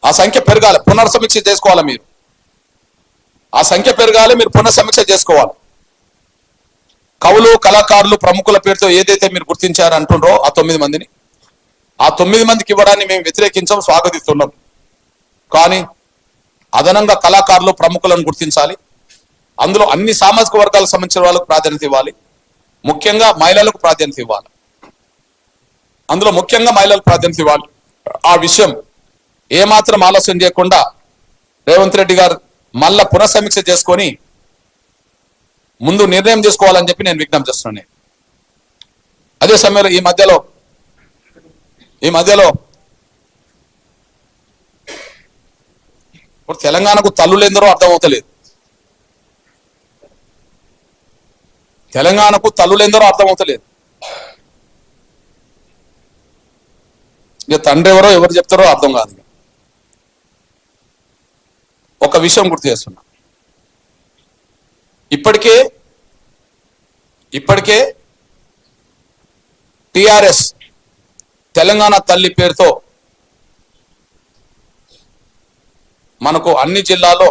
ఆ సంఖ్య పెరగాలి, పునర్సమీక్ష చేసుకోవాలి మీరు. ఆ సంఖ్య పెరగాలి, మీరు పునఃసమీక్ష చేసుకోవాలి. కవులు, కళాకారులు, ప్రముఖుల పేరుతో ఏదైతే మీరు గుర్తించారు అంటుండ్రో ఆ 9 మందిని, ఆ 9 మందికి ఇవ్వడాన్ని మేము వ్యతిరేకించాం, స్వాగతిస్తున్నాం. కానీ అదనంగా కళాకారులు, ప్రముఖులను గుర్తించాలి. అందులో అన్ని సామాజిక వర్గాలకు సంబంధించిన వాళ్ళకు ప్రాధాన్యత ఇవ్వాలి. ముఖ్యంగా మహిళలకు ప్రాధాన్యత ఇవ్వాలి. అందులో ముఖ్యంగా మహిళలకు ప్రాధాన్యత ఇవ్వాలి. ఆ విషయం ఏమాత్రం ఆలస్యం చేయకుండా రేవంత్ రెడ్డి గారు మళ్ళా పునఃసమీక్ష చేసుకొని ముందు నిర్ణయం తీసుకోవాలని చెప్పి నేను విజ్ఞప్తి చేస్తున్నాను. అదే సమయంలో ఈ మధ్యలో ఇప్పుడు తెలంగాణకు తల్లులెందరో అర్థమవుతలేదు. తెలంగాణకు తల్లులెందరో అర్థమవుతలేదు. ఇక తండ్రి ఎవరో ఎవరు చెప్తారో అర్థం కాదు. ఒక విషయం గుర్తు చేస్తున్నా, ఇప్పటికే టిఆర్ఎస్ తెలంగాణ తల్లి పేరుతో మనకు అన్ని జిల్లాలో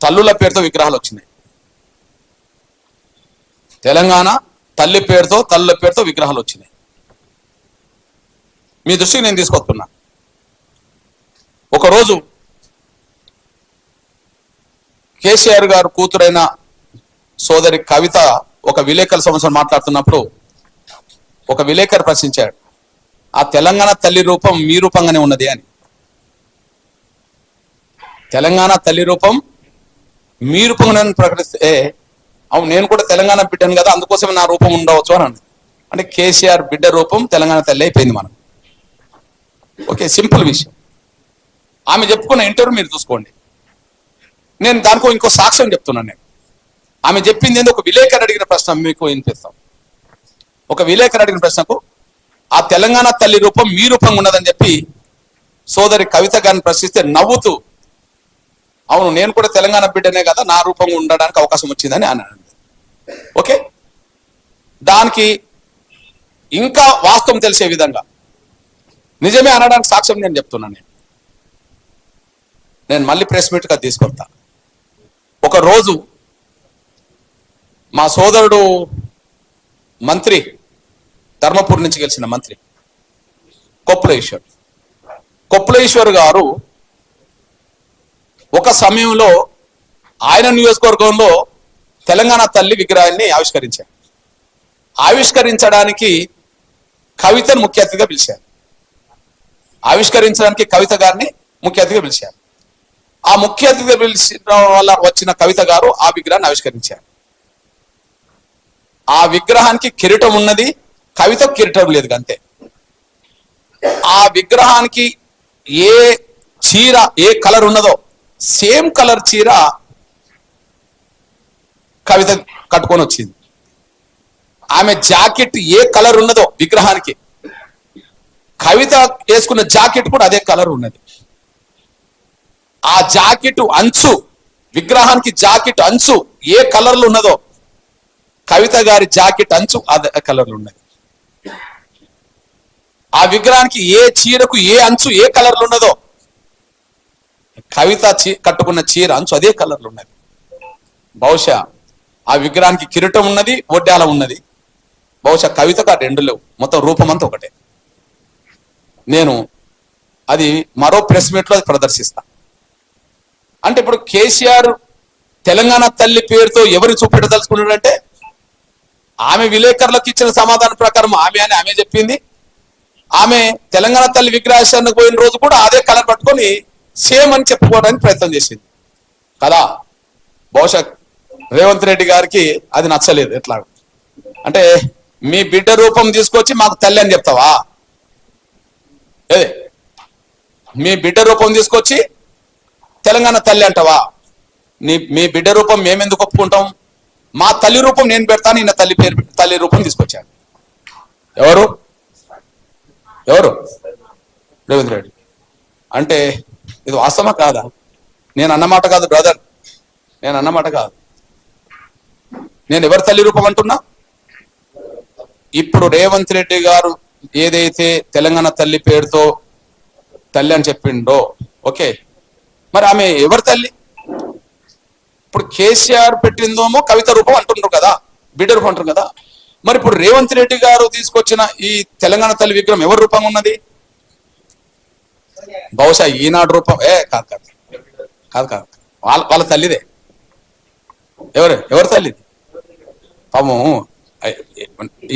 తల్లుల పేరుతో విగ్రహాలు వచ్చినాయి. తెలంగాణ తల్లి పేరుతో, తల్లుల పేరుతో విగ్రహాలు వచ్చినాయి. మీ దృష్టికి నేను తీసుకొస్తున్నా. ఒకరోజు కేసీఆర్ గారు కూతురైన సోదరి కవిత ఒక విలేకరుల సమస్యను మాట్లాడుతున్నప్పుడు ఒక విలేకరు ప్రశ్నించాడు, ఆ తెలంగాణ తల్లి రూపం మీ రూపంగానే ఉన్నది అని. తెలంగాణ తల్లి రూపం మీ రూపంగా ప్రకటిస్తే, అవును నేను కూడా తెలంగాణ బిడ్డను కదా, అందుకోసమే నా రూపం ఉండవచ్చు అని అన్నది. అంటే కేసీఆర్ బిడ్డ రూపం తెలంగాణ తల్లి అయిపోయింది మనం. ఓకే, సింపుల్ విషయం. ఆమె చెప్పుకున్న ఇంటర్వ్యూ మీరు చూసుకోండి. నేను దానికో ఇంకో సాక్ష్యం చెప్తున్నాను. ఆమె చెప్పింది ఏందో ఒక విలేకరు అడిగిన ప్రశ్న మీకు వినిపిస్తాం. ఒక విలేకరు అడిగిన ప్రశ్నకు ఆ తెలంగాణ తల్లి రూపం మీ రూపంగా ఉన్నదని చెప్పి సోదరి కవిత గారిని ప్రశ్నిస్తే నవ్వుతూ, అవును నేను కూడా తెలంగాణ బిడ్డనే కదా, నా రూపంగా ఉండడానికి అవకాశం వచ్చిందని అన్నాడు. ఓకే, దానికి ఇంకా వాస్తవం తెలిసే విధంగా నిజమే అనడానికి సాక్ష్యం నేను చెప్తున్నాను. నేను మళ్ళీ ప్రెస్ మీట్గా తీసుకొస్తా. ఒకరోజు మా సోదరుడు మంత్రి, ధర్మపూర్ నుంచి గెలిచిన మంత్రి కొప్పుల ఈశ్వర్ గారు ఒక సమయంలో ఆయన నియోజకవర్గంలో తెలంగాణ తల్లి విగ్రహాన్ని ఆవిష్కరించడానికి కవితను ముఖ్య అతిథిగా పిలిచారు. ఆవిష్కరించడానికి కవిత గారిని ముఖ్య అతిథిగా పిలిచారు. ఆ ముఖ్య అతిథిగా పిలిచిన వల్ల వచ్చిన కవిత గారు ఆ విగ్రహాన్ని ఆవిష్కరించారు. ఆ విగ్రహానికి కిరీటం ఉన్నది, కవితకు కిరీటం లేదు అంతే. ఆ విగ్రహానికి ఏ చీర ఏ కలర్ ఉన్నదో సేమ్ కలర్ చీర కవిత కట్టుకొని వచ్చింది. ఆమె జాకెట్ ఏ కలర్ ఉన్నదో విగ్రహానికి, కవిత వేసుకున్న జాకెట్ కూడా అదే కలర్ ఉన్నది. ఆ జాకెట్ అంచు, విగ్రహానికి జాకెట్ అంచు ఏ కలర్లో ఉన్నదో కవిత గారి జాకెట్ అంచు అదే కలర్లో ఉన్నది. ఆ విగ్రహానికి ఏ చీరకు ఏ అంచు ఏ కలర్లో ఉన్నదో కవిత కట్టుకున్న చీర అంచు అదే కలర్లో ఉన్నది. బహుశా ఆ విగ్రహానికి కిరీటం ఉన్నది, ఒడ్డాల ఉన్నది. బహుశా కవితకు ఆ రెండు లేవు, మొత్తం రూపం అంతా ఒకటే. నేను అది మరో ప్రెస్ మీట్లో అది ప్రదర్శిస్తా. అంటే ఇప్పుడు కేసీఆర్ తెలంగాణ తల్లి పేరుతో ఎవరు చూపెట్టదలుచుకున్నాడంటే, ఆమె విలేకరులకు ఇచ్చిన సమాధానం ప్రకారం ఆమె చెప్పింది. ఆమె తెలంగాణ తల్లి విగ్రహానికి పోయిన రోజు కూడా అదే కలర్ పట్టుకొని సేమ్ అని చెప్పుకోవడానికి ప్రయత్నం చేసింది కదా. బహుశా రేవంత్ రెడ్డి గారికి అది నచ్చలేదు. ఎట్లా అంటే, మీ బిడ్డ రూపం తీసుకొచ్చి మాకు తల్లి అని చెప్తావా? మీ బిడ్డ రూపం తీసుకొచ్చి తెలంగాణ తల్లి అంటావా? మీ బిడ్డ రూపం మేమెందుకు ఒప్పుకుంటాం? మా తల్లి రూపం నేను పెడతాను, ఈయన తల్లి రూపం తీసుకొచ్చాడు. ఎవరు రేవంత్ రెడ్డి. అంటే ఇది వాస్తవమా కాదా? నేను అన్నమాట కాదు బ్రదర్, నేను అన్నమాట కాదు. నేను ఎవరి తల్లి రూపం అంటున్నా? ఇప్పుడు రేవంత్ రెడ్డి గారు ఏదైతే తెలంగాణ తల్లి పేరుతో తల్లి అని చెప్పిండో, ఓకే, మరి ఆమె ఎవరి తల్లి? ఇప్పుడు కేసీఆర్ పెట్టిందేమో కవిత రూపం అంటున్నారు కదా, బిడ్డ రూపం అంటున్నారు కదా. మరి ఇప్పుడు రేవంత్ రెడ్డి గారు తీసుకొచ్చిన ఈ తెలంగాణ తల్లి విగ్రహం ఎవరి రూపంగా ఉన్నది? బహుశా ఈనాడు రూపం. కాదు కాదు కాదు కాదు, వాళ్ళ తల్లిదే. ఎవరి తల్లిది? పాపం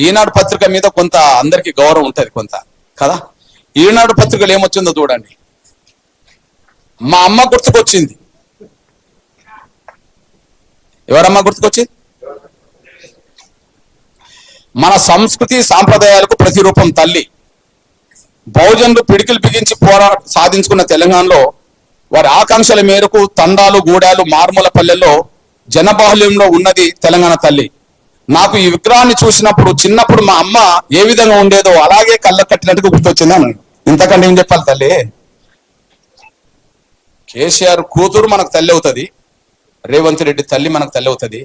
ఈనాడు పత్రిక మీద కొంత అందరికి గౌరవం ఉంటది కొంత కదా. ఈనాడు పత్రికలు ఏమొచ్చిందో చూడండి. మా అమ్మ గుర్తుకొచ్చింది. ఎవరమ్మ గుర్తుకొచ్చింది? మన సంస్కృతి సాంప్రదాయాలకు ప్రతిరూపం తల్లి. బహుజనులు పిడికిలు బిగించి సాధించుకున్న తెలంగాణలో వారి ఆకాంక్షల మేరకు తండాలు, గూడాలు, మారుమూల పల్లెల్లో జనబాహుల్యంలో ఉన్నది తెలంగాణ తల్లి. నాకు ఈ విగ్రహాన్ని చూసినప్పుడు చిన్నప్పుడు మా అమ్మ ఏ విధంగా ఉండేదో అలాగే కళ్ళ కట్టినట్టుగా గుర్తొచ్చింది అన్నాడు. ఇంతకంటే ఏం చెప్పాలి తల్లి? కేసీఆర్ కూతురు మనకు తల్లి అవుతుంది, రేవంత్ రెడ్డి తల్లి మనకు తల్లి అవుతుంది.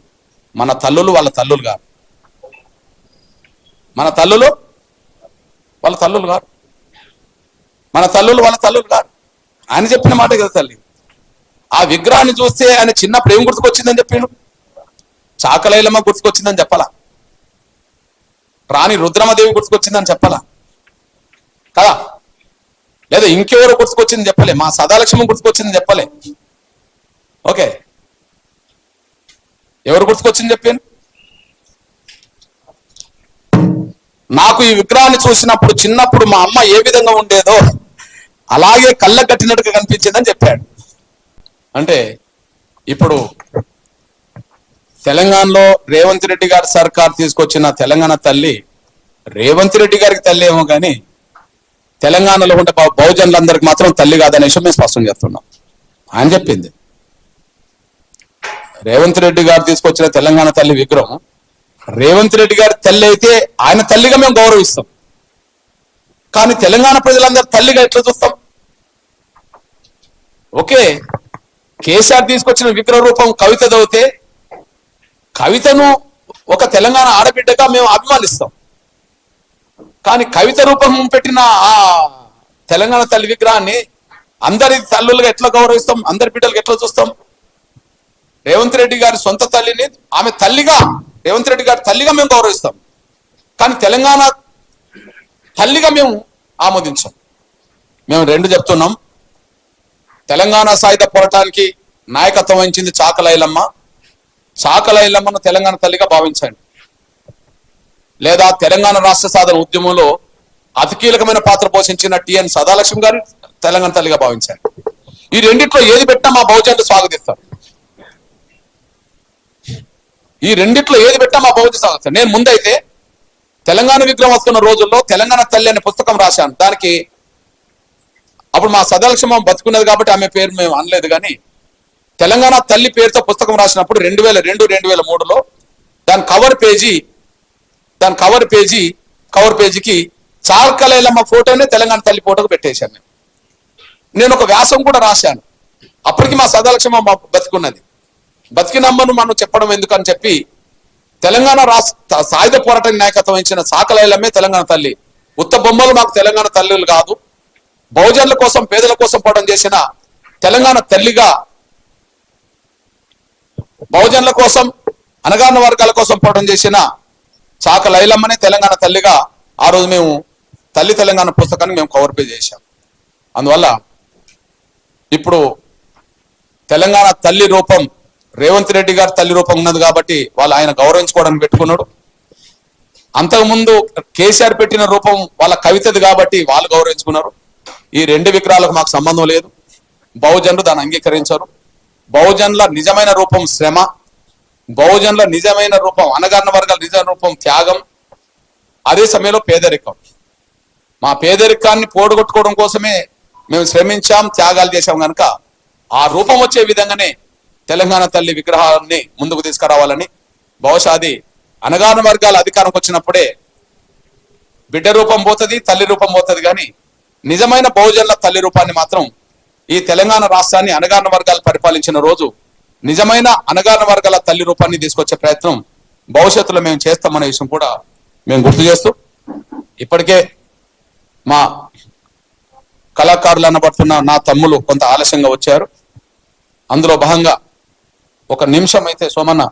మన తల్లులు వాళ్ళ తల్లులు కాదు, మన తల్లులు వాళ్ళ తల్లులు కాదు, మన తల్లులు వాళ్ళ తల్లులు కాదు. ఆయన చెప్పిన మాట కదా తల్లి. ఆ విగ్రహాన్ని చూస్తే ఆయన చిన్నప్పుడు ఏం గుర్తుకొచ్చిందని చెప్పిండు? చాకలైలమ్మ గుర్తుకొచ్చిందని చెప్పాలా? రాణి రుద్రమదేవి గుర్తుకొచ్చిందని చెప్పాలా కదా? లేదా ఇంకెవరు గుర్తుకొచ్చింది చెప్పలే, మా సదాలక్ష్మి గుర్తుకొచ్చింది చెప్పలే. ఓకే, ఎవరు గుర్తుకొచ్చింది చెప్పాను? నాకు ఈ విగ్రహాన్ని చూసినప్పుడు చిన్నప్పుడు మా అమ్మ ఏ విధంగా ఉండేదో అలాగే కళ్ళ కట్టినట్టుగా కనిపించిందని చెప్పాడు. అంటే ఇప్పుడు తెలంగాణలో రేవంత్ రెడ్డి గారి సర్కార్ తీసుకొచ్చిన తెలంగాణ తల్లి రేవంత్ రెడ్డి గారికి తల్లి ఏమో కానీ తెలంగాణలో ఉండే బహుజనులందరికి మాత్రం తల్లి కాదనే విషయం మేము స్పష్టం చేస్తున్నాం. ఆయన చెప్పింది. రేవంత్ రెడ్డి గారు తీసుకొచ్చిన తెలంగాణ తల్లి విగ్రహం రేవంత్ రెడ్డి గారి తల్లి అయితే ఆయన తల్లిగా మేము గౌరవిస్తాం. కానీ తెలంగాణ ప్రజలందరూ తల్లిగా ఎట్లా చూస్తాం? ఓకే, కేసీఆర్ తీసుకొచ్చిన విగ్రహ రూపం కవిత దౌతే కవితను ఒక తెలంగాణ ఆడబిడ్డగా మేము అభిమానిస్తాం. కానీ కవిత రూపం పెట్టిన ఆ తెలంగాణ తల్లి విగ్రహాన్ని అందరి తల్లులుగా ఎట్లా గౌరవిస్తాం? అందరి బిడ్డలుగా ఎట్లా చూస్తాం? రేవంత్ రెడ్డి గారి సొంత తల్లిని ఆమె తల్లిగా, రేవంత్ రెడ్డి గారి తల్లిగా మేము గౌరవిస్తాం. కానీ తెలంగాణ తల్లిగా మేము ఆమోదించాం. మేము రెండు చెప్తున్నాం. తెలంగాణ సాయుధ పోరాటానికి నాయకత్వం వహించింది చాకలైలమ్మ. చాకలైలమ్మను తెలంగాణ తల్లిగా భావించండి. లేదా తెలంగాణ రాష్ట్ర సాధన ఉద్యమంలో అతి కీలకమైన పాత్ర పోషించిన టిఎన్ సదాలక్ష్మి గారు తెలంగాణ తల్లిగా భావించండి. ఈ రెండిట్లో ఏది పెట్టినా మా బహుజనులు స్వాగతిస్తారు. ఈ రెండిట్లో ఏది పెట్టా మా బహుజన స్వాగతిస్తారు. నేను ముందైతే తెలంగాణ విగ్రహం వస్తున్న రోజుల్లో తెలంగాణ తల్లి అనే పుస్తకం రాశాను. దానికి అప్పుడు మా సదాలక్ష్మ బతుకున్నది కాబట్టి ఆమె పేరు మేము అనలేదు. కానీ తెలంగాణ తల్లి పేరుతో పుస్తకం రాసినప్పుడు 2002-2003లో దాని కవర్ పేజీకి చాకలైలమ్మ ఫోటోనే తెలంగాణ తల్లి ఫోటోకు పెట్టేశాను. నేను ఒక వ్యాసం కూడా రాశాను. అప్పటికి మా సదాలక్ష్మ బతుకున్నది. బతికినమ్మను మనం చెప్పడం ఎందుకని చెప్పి తెలంగాణ రాష్ట్ర సాయుధ పోరాటానికి నాయకత్వం వహించిన చాకలైలమ్మే తెలంగాణ తల్లి. ఉత్త బొమ్మలు మాకు తెలంగాణ తల్లులు కాదు, బహుజనుల కోసం, పేదల కోసం పోవడం చేసిన తెలంగాణ తల్లిగా, బహుజనుల కోసం, అణగారిన వర్గాల కోసం పోవడం చేసిన చాకలైలమ్మనే తెలంగాణ తల్లిగా ఆ రోజు మేము తల్లి తెలంగాణ పుస్తకాన్ని మేము కవర్ పేజ్ చేశాం. అందువల్ల ఇప్పుడు తెలంగాణ తల్లి రూపం రేవంత్ రెడ్డి గారి తల్లి రూపం ఉన్నది కాబట్టి వాళ్ళు ఆయన గౌరవించుకోవడానికి పెట్టుకున్నాడు. అంతకుముందు కేసీఆర్ పెట్టిన రూపం వాళ్ళ కవితది కాబట్టి వాళ్ళు గౌరవించుకున్నారు. ఈ రెండు విగ్రహాలకు మాకు సంబంధం లేదు. బహుజనులు దాన్ని అంగీకరించారు. బహుజనుల నిజమైన రూపం శ్రమ, బహుజనుల నిజమైన రూపం, అణగారిన వర్గాల నిజమైన రూపం త్యాగం, అదే సమయంలో పేదరికం. మా పేదరికాన్ని పోడగొట్టుకోవడం కోసమే మేము శ్రమించాం, త్యాగాలు చేశాం. కనుక ఆ రూపం వచ్చే విధంగానే తెలంగాణ తల్లి విగ్రహాన్ని ముందుకు తీసుకురావాలని, బహుశా అది అణగారిన వర్గాల అధికారంకి వచ్చినప్పుడే బిడ్డ రూపం పోతుంది, తల్లి రూపం పోతుంది. కానీ నిజమైన బహుజనుల తల్లి రూపాన్ని మాత్రం ఈ తెలంగాణ రాష్ట్రాన్ని అణగారిన వర్గాలు పరిపాలించిన రోజు నిజమైన అణగారిన వర్గాల తల్లి రూపాన్ని తీసుకొచ్చే ప్రయత్నం భవిష్యత్తులో మేము చేస్తామనే విషయం కూడా మేము గుర్తు చేస్తూ, ఇప్పటికే మా కళాకారులు అనబడుతున్న నా తమ్ములు కొంత ఆలస్యంగా వచ్చారు. అందులో భాగంగా ఒక నిమిషం అయితే సోమన్న